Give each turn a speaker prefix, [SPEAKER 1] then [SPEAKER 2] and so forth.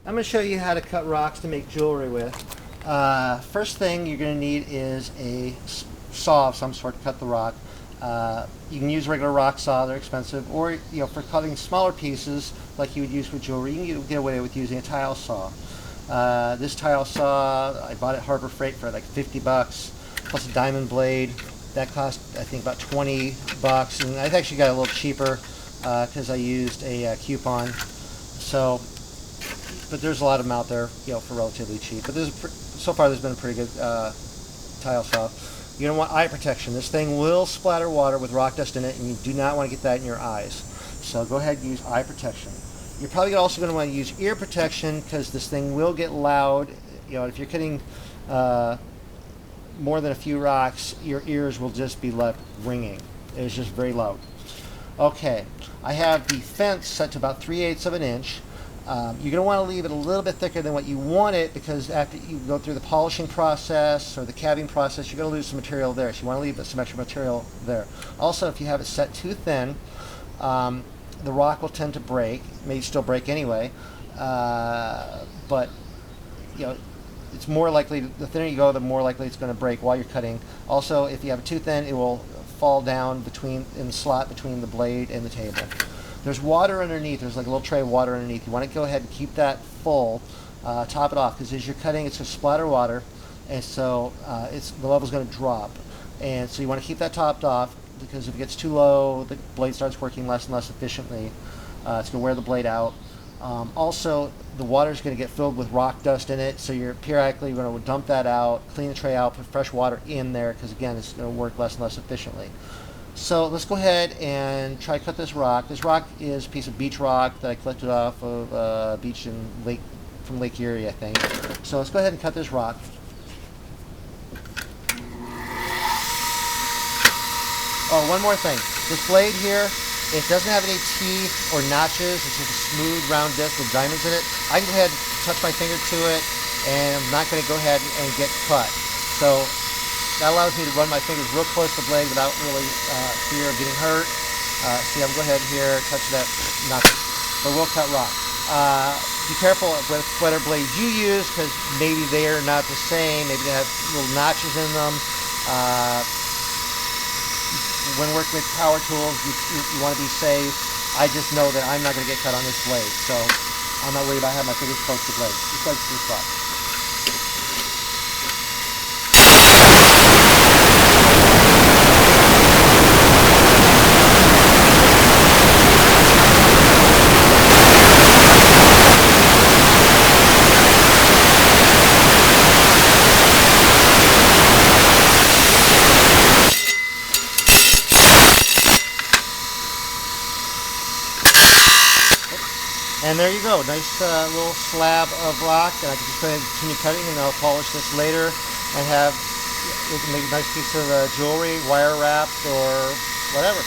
[SPEAKER 1] I'm going to show you how to cut rocks to make jewelry with. First thing you're going to need is a saw of some sort to cut the rock. You can use a regular rock saw, they're expensive, or for cutting smaller pieces like you would use with jewelry, you can get away with using a tile saw. This tile saw, I bought at Harbor Freight for like 50 bucks, plus a diamond blade. That cost, I think, about 20 bucks, and I actually got a little cheaper because I used a coupon. So, but there's a lot of them out there, for relatively cheap. But so far, there's been a pretty good tile saw. You don't want eye protection. This thing will splatter water with rock dust in it, and you do not want to get that in your eyes. So go ahead and use eye protection. You're probably also going to want to use ear protection because this thing will get loud. If you're cutting more than a few rocks, your ears will just be left ringing. It's just very loud. Okay, I have the fence set to about 3/8 of an inch. You're going to want to leave it a little bit thicker than what you want it, because after you go through the polishing process or the cabbing process, you're going to lose some material there. So you want to leave some extra material there. Also, if you have it set too thin, the rock will tend to break. It may still break anyway, but it's more likely, the thinner you go, the more likely it's going to break while you're cutting. Also, if you have it too thin, it will fall down in the slot between the blade and the table. There's water underneath. There's like a little tray of water underneath. You want to go ahead and keep that full. Top it off, because as you're cutting, it's going to splatter water, and so the level's going to drop. And so you want to keep that topped off, because if it gets too low, the blade starts working less and less efficiently. It's going to wear the blade out. Also, the water is going to get filled with rock dust in it, so you're periodically going to dump that out, clean the tray out, put fresh water in there, because again, it's going to work less and less efficiently. So let's go ahead and try to cut this rock. This rock is a piece of beach rock that I collected off of a beach from Lake Erie, I think. So let's go ahead and cut this rock. Oh, one more thing. This blade here, it doesn't have any teeth or notches. It's just a smooth, round disc with diamonds in it. I can go ahead and touch my finger to it, and I'm not going to go ahead and get cut. So that allows me to run my fingers real close to the blade without really fear of getting hurt. See, I'm going to go ahead here, touch that notches. But we'll cut rock. Be careful with whatever blades you use, because maybe they are not the same. Maybe they have little notches in them. When working with power tools, you want to be safe. I just know that I'm not going to get cut on this blade, so I'm not worried about having my fingers close to the blade. Just like this spot. And there you go, nice little slab of rock, and I can just go ahead and continue cutting, and I'll polish this later and have, we can make a nice piece of jewelry, wire wrapped or whatever.